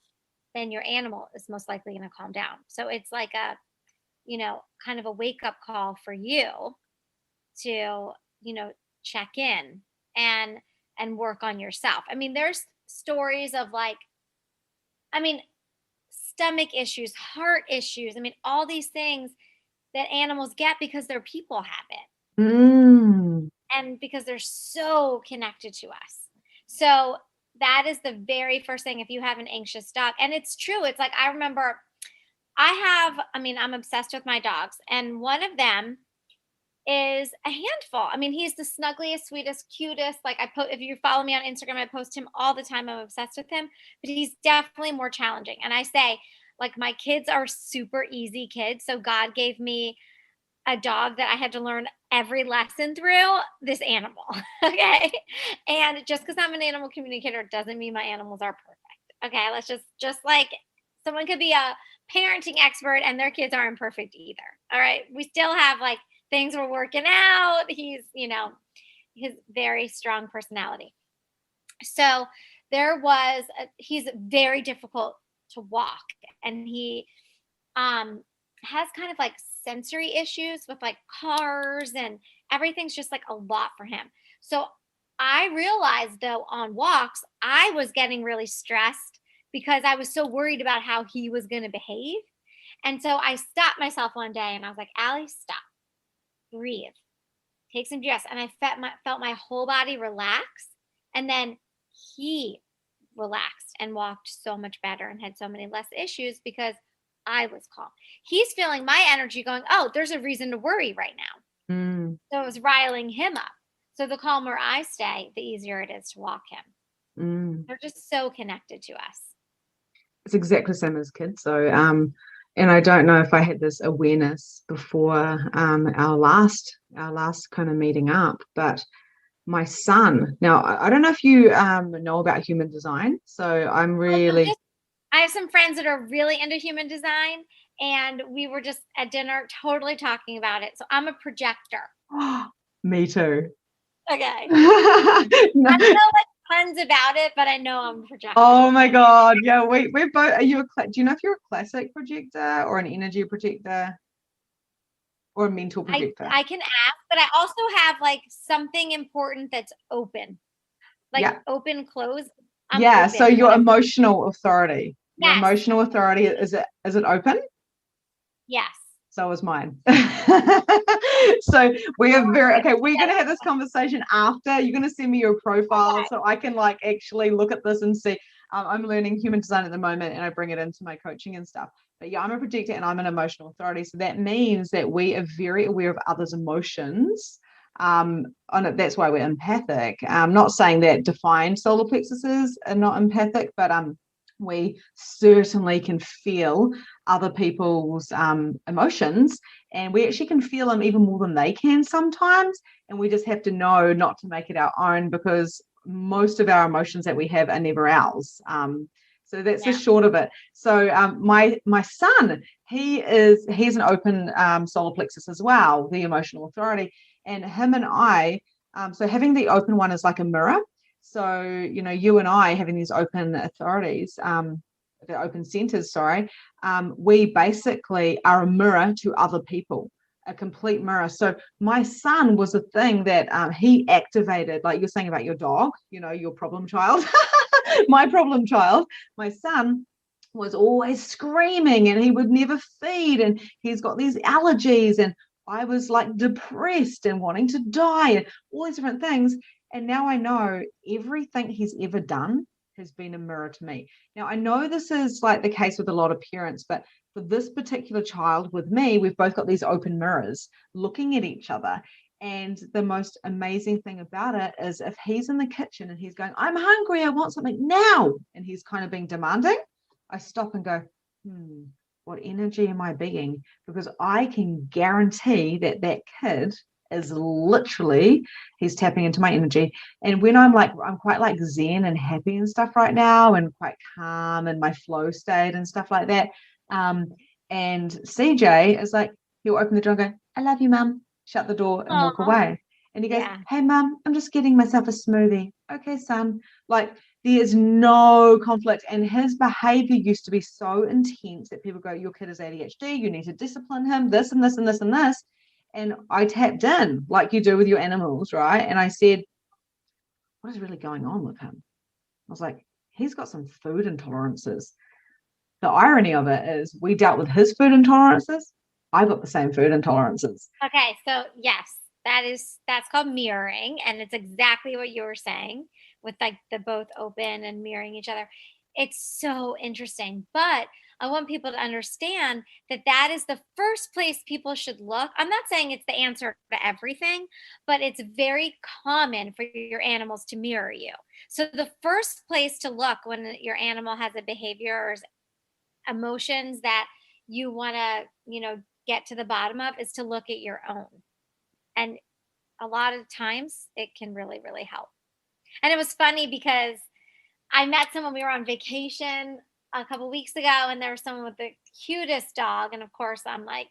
then your animal is most likely going to calm down. So it's like a, kind of a wake up call for you to, check in and work on yourself. I mean, there's stories of like, I mean, stomach issues, heart issues. I mean, all these things that animals get because their people have it. And because they're so connected to us. So that is the very first thing if you have an anxious dog. And it's true. It's like, I remember I'm obsessed with my dogs. And one of them is a handful. I mean, he's the snuggliest, sweetest, cutest. Like if you follow me on Instagram, I post him all the time. I'm obsessed with him, but he's definitely more challenging. And I say, like, my kids are super easy kids. So God gave me a dog that I had to learn every lesson through, this animal. Okay. And just because I'm an animal communicator doesn't mean my animals are perfect. Okay. Let's just like someone could be a parenting expert and their kids aren't perfect either. All right. We still have like things we're working out. He's his very strong personality. So he's very difficult to walk, and he has kind of like sensory issues with like cars, and everything's just like a lot for him. So I realized though on walks, I was getting really stressed because I was so worried about how he was going to behave. And so I stopped myself one day and I was like, Ali, stop, breathe, take some breaths. And I felt my whole body relax. And then he relaxed and walked so much better and had so many less issues because I was calm. He's feeling my energy going, oh, there's a reason to worry right now. So it was riling him up. So the calmer I stay, the easier it is to walk him. They're just so connected to us. It's exactly the same as kids. So, and I don't know if I had this awareness before our last kind of meeting up, but my son, now I don't know if you know about human design. So I'm really... I have some friends that are really into human design, and we were just at dinner totally talking about it. So I'm a projector. Me too. Okay. No. I don't know like tons about it, but I know I'm a projector. Oh my God. Yeah, we're both. Do you know if you're a classic projector or an energy projector or a mental projector? I can ask, but I also have like something important that's open. Like open, close. Open, so your emotional authority. Your emotional authority, is it open? Yes. So is mine. So we are we're going to have this conversation after. You're going to send me your profile so I can like actually look at this and see. I'm learning human design at the moment and I bring it into my coaching and stuff. But yeah, I'm a projector and I'm an emotional authority. So that means that we are very aware of others' emotions. That's why we're empathic. I'm not saying that defined solar plexuses are not empathic, but we certainly can feel other people's emotions, and we actually can feel them even more than they can sometimes, and we just have to know not to make it our own, because most of our emotions that we have are never ours. So that's the short of it. So my son, he's an open solar plexus as well, the emotional authority, and him and I, so having the open one is like a mirror. So, you and I having these open authorities, the open centers, we basically are a mirror to other people, a complete mirror. So my son was a thing that he activated, like you're saying about your dog, your problem child, my problem child, my son was always screaming and he would never feed and he's got these allergies and I was like depressed and wanting to die and all these different things. And now I know everything he's ever done has been a mirror to me. Now, I know this is like the case with a lot of parents, but for this particular child with me, we've both got these open mirrors looking at each other. And the most amazing thing about it is if he's in the kitchen and he's going, I'm hungry, I want something now. And he's kind of being demanding. I stop and go, what energy am I being? Because I can guarantee that kid is literally, he's tapping into my energy. And when I'm quite like zen and happy and stuff right now, and quite calm in my flow state and stuff like that. And CJ is like, he'll open the door and go, I love you, mum, shut the door and walk Aw, away. And he goes, yeah. hey, mum, I'm just getting myself a smoothie. Okay, son. Like, there's no conflict. And his behavior used to be so intense that people go, your kid is ADHD, you need to discipline him, this and this and this and this. And I tapped in like you do with your animals, right? And I said, what is really going on with him? I was like, he's got some food intolerances. The irony of it is we dealt with his food intolerances. I got the same food intolerances. Okay, so yes, that's called mirroring, and it's exactly what you were saying with like the both open and mirroring each other. It's so interesting, but I want people to understand that that is the first place people should look. I'm not saying it's the answer to everything, but it's very common for your animals to mirror you. So the first place to look when your animal has a behavior or emotions that you want to, get to the bottom of is to look at your own. And a lot of times it can really, really help. And it was funny because I met someone, we were on vacation a couple weeks ago, and there was someone with the cutest dog. And of course, I'm like,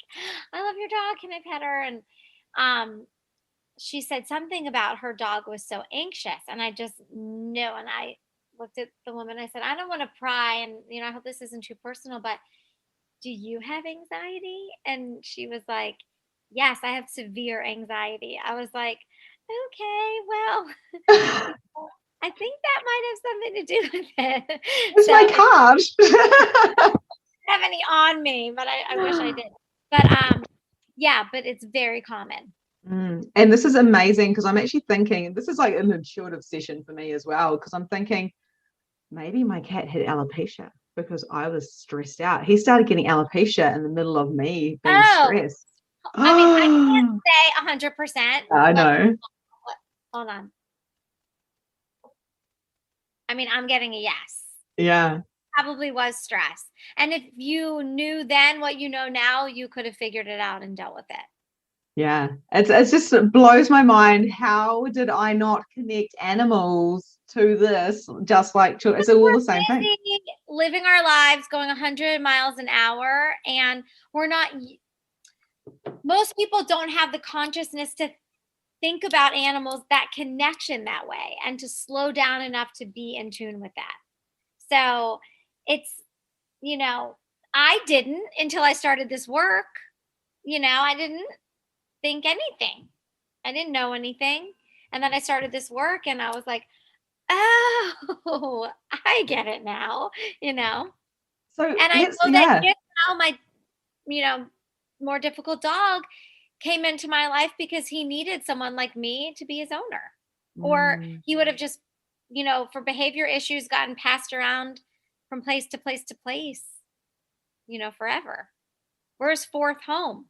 I love your dog. Can I pet her? And um, she said something about her dog was so anxious. And I just knew. And I looked at the woman. I said, I don't want to pry. And, I hope this isn't too personal, but do you have anxiety? And she was like, yes, I have severe anxiety. I was like, okay, well, I think that might have something to do with it. It's my card. Have any on me, but I wish I did. But yeah, but it's very common. And this is amazing because I'm actually thinking, this is like an intuitive session for me as well, because I'm thinking maybe my cat had alopecia because I was stressed out. He started getting alopecia in the middle of me being stressed. I mean, I can't say 100%. I know. Hold on. I mean, I'm getting a yes. Yeah. Probably was stress. And if you knew then what you know now, you could have figured it out and dealt with it. Yeah. It's just, it blows my mind. How did I not connect animals to this? Just like, it's all the same thing. Living our lives going 100 miles an hour, and most people don't have the consciousness to think about animals, that connection that way, and to slow down enough to be in tune with that. So it's, I didn't until I started this work. I didn't think anything. I didn't know anything. And then I started this work and I was like, oh, I get it now, So, and I know that now my, more difficult dog came into my life because he needed someone like me to be his owner. Or he would have just, for behavior issues gotten passed around from place to place to place, forever. We're his fourth home.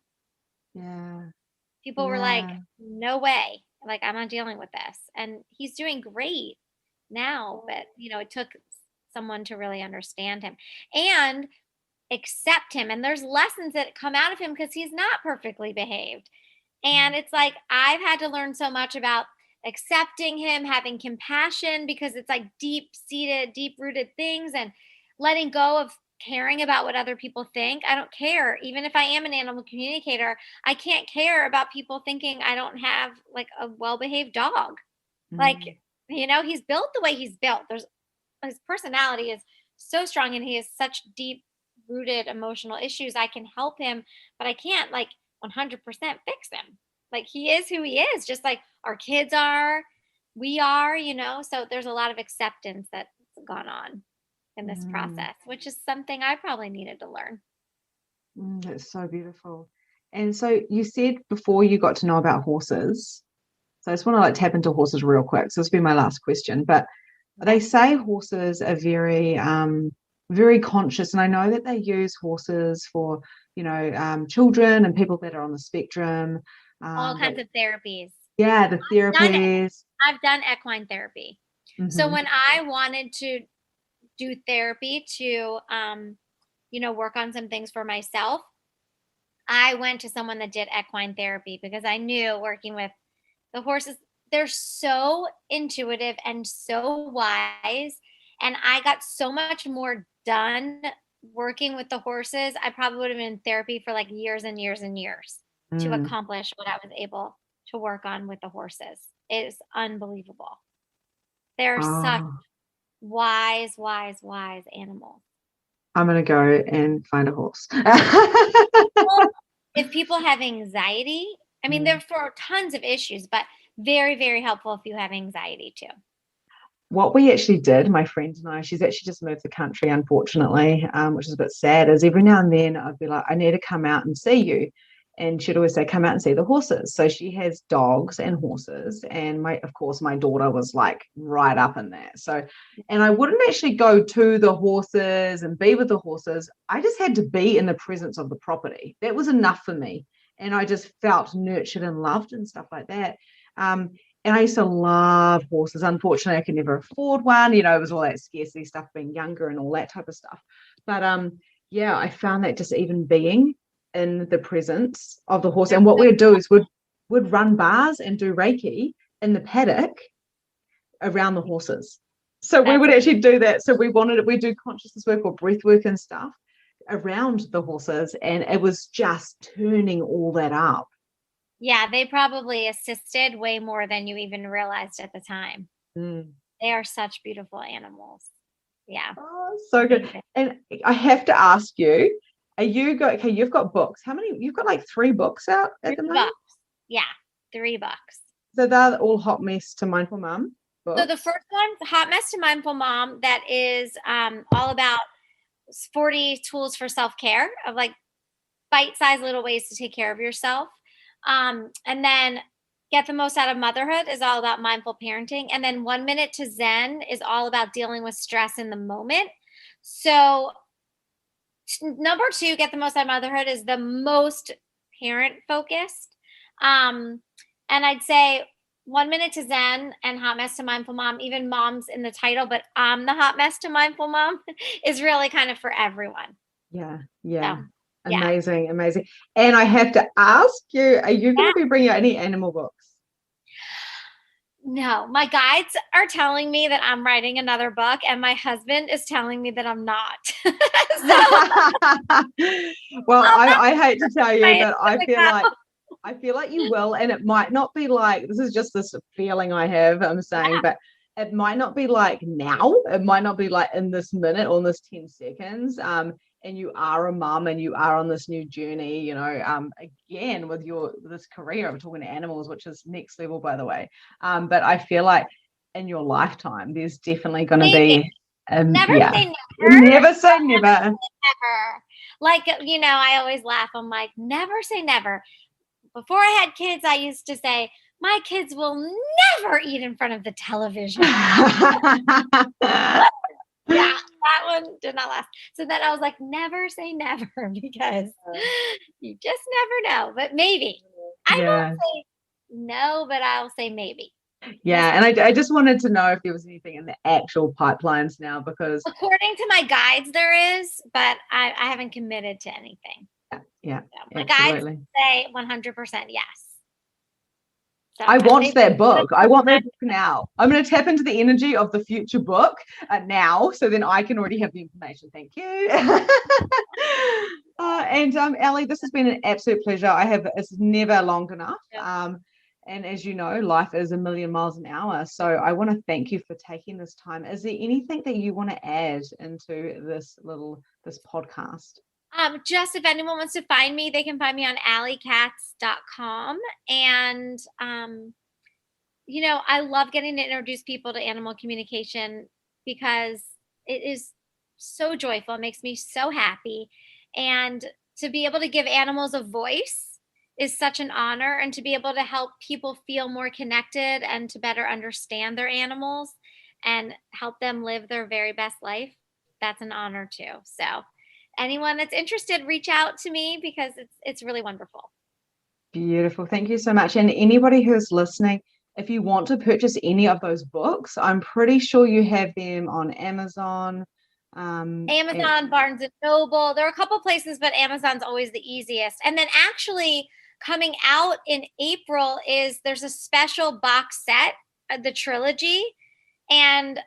Yeah. People were like, no way. Like, I'm not dealing with this. And he's doing great now, but, it took someone to really understand him and accept him. And there's lessons that come out of him because he's not perfectly behaved. And it's like, I've had to learn so much about accepting him, having compassion, because it's like deep-seated, deep-rooted things, and letting go of caring about what other people think. I don't care. Even if I am an animal communicator, I can't care about people thinking I don't have like a well-behaved dog. Like, he's built the way he's built. His personality is so strong, and he has such deep-rooted emotional issues. I can help him, but I can't like 100% fix him. Like, he is who he is, just like our kids are, we are, so there's a lot of acceptance that's gone on in this process, which is something I probably needed to learn. That's so beautiful. And so you said before you got to know about horses, so I just want to like tap into horses real quick. So this will be my last question, but they say horses are very, very conscious. And I know that they use horses for, children and people that are on the spectrum. All kinds of therapies. Yeah, the therapies. I've done equine therapy. So when I wanted to do therapy to, work on some things for myself, I went to someone that did equine therapy because I knew working with the horses, they're so intuitive and so wise. And I got so much more done working with the horses. I probably would have been in therapy for like years and years and years to Mm. accomplish what I was able to work on with the horses. It is unbelievable. They're such Oh, wise, wise, wise animals. I'm gonna go and find a horse. Well, if people have anxiety, I mean, they're Mm. for tons of issues, but very, very helpful if you have anxiety too. What we actually did, my friend and I, she's actually just moved the country, unfortunately, which is a bit sad, is every now and then I'd be like, I need to come out and see you. And she'd always say, come out and see the horses. So she has dogs and horses. And of course, my daughter was like right up in that. So, and I wouldn't actually go to the horses and be with the horses. I just had to be in the presence of the property. That was enough for me. And I just felt nurtured and loved and stuff like that. Um, and I used to love horses. Unfortunately, I could never afford one. You know, it was all that scarcity stuff being younger and all that type of stuff. But yeah, I found that just even being in the presence of the horse. And what we'd do is would run bars and do Reiki in the paddock around the horses. So we would actually do that. So we do consciousness work or breath work and stuff around the horses. And it was just turning all that up. Yeah, they probably assisted way more than you even realized at the time. Mm. They are such beautiful animals. Yeah. Oh, so good. And I have to ask you, okay, you've got books. How many? You've got like 3 books out at the moment? Books. Yeah, 3 books. So they're all Hot Mess to Mindful Mum books? So the first one, Hot Mess to Mindful Mom, that is all about 40 tools for self-care of like bite-sized little ways to take care of yourself. And then Get the Most Out of Motherhood is all about mindful parenting. And then 1 Minute to Zen is all about dealing with stress in the moment. So number 2, Get the Most Out of Motherhood, is the most parent focused. And I'd say 1 Minute to Zen and Hot Mess to Mindful Mom, even mom's in the title, but the Hot Mess to Mindful Mom is really kind of for everyone. Yeah. So, Amazing. And I have to ask you, are you going to be bringing out any animal books? No, my guides are telling me that I'm writing another book, and my husband is telling me that I'm not. Well, I hate to tell you, but I feel like you will, and it might not be like, this is just this feeling I have, I'm saying, but it might not be like now. It might not be like in this minute or in this 10 seconds. And you are a mum and you are on this new journey, you know, again, with this career of talking to animals, which is next level, by the way. But I feel like in your lifetime, there's definitely going to be never say never. Never say never. Never. Like, you know, I always laugh. I'm like, never say never. Before I had kids, I used to say, my kids will never eat in front of the television. Yeah, that one did not last. So then I was like, never say never, because you just never know. But maybe. I won't say no, but I'll say maybe. Yeah, and I just wanted to know if there was anything in the actual pipelines now, because according to my guides there is, but I haven't committed to anything. Yeah, so my guides say 100% yes. So I want that book. I want that book now. I'm going to tap into the energy of the future book now, so then I can already have the information. Thank you. And Ali, this has been an absolute pleasure. It's never long enough. And as you know, life is a million miles an hour. So I want to thank you for taking this time. Is there anything that you want to add into this podcast? Just if anyone wants to find me, they can find me on alikatz.com. And, you know, I love getting to introduce people to animal communication because it is so joyful. It makes me so happy. And to be able to give animals a voice is such an honor. And to be able to help people feel more connected and to better understand their animals and help them live their very best life, that's an honor too. So anyone that's interested, reach out to me because it's really wonderful. Beautiful. Thank you so much. And anybody who's listening, if you want to purchase any of those books, I'm pretty sure you have them on Amazon. Amazon, Barnes and Noble. There are a couple places, but Amazon's always the easiest. And then actually coming out in April there's a special box set, the trilogy. And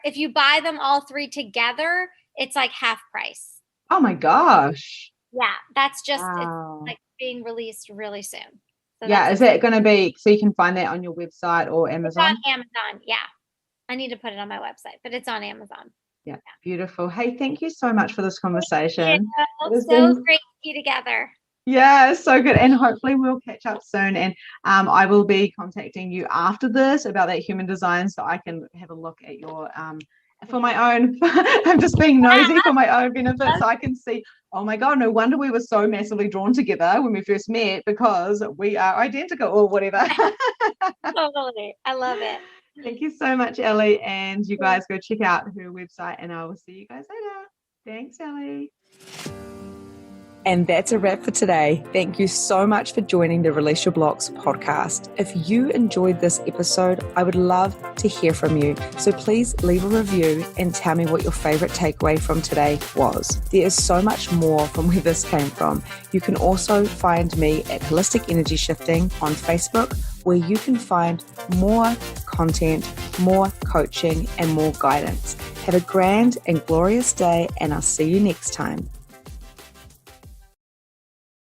if you buy them all 3 together, it's like half price. Oh my gosh. Yeah, that's just Wow. it's like being released really soon. So yeah, is it going to be, so you can find that on your website or Amazon? It's on Amazon, yeah. I need to put it on my website, but it's on Amazon. Yeah, beautiful. Hey, thank you so much for this conversation. It's so great to be together. Yeah, so good. And hopefully we'll catch up soon. And I will be contacting you after this about that human design so I can have a look at your for my own. I'm just being nosy for my own benefit so I can see, oh my God, no wonder we were so massively drawn together when we first met, because we are identical or whatever. Totally. I love it. Thank you so much, Ellie. And you guys go check out her website and I will see you guys later. Thanks, Ellie. And that's a wrap for today. Thank you so much for joining the Release Your Blocks podcast. If you enjoyed this episode, I would love to hear from you. So please leave a review and tell me what your favorite takeaway from today was. There is so much more from where this came from. You can also find me at Holistic Energy Shifting on Facebook, where you can find more content, more coaching, and more guidance. Have a grand and glorious day, and I'll see you next time.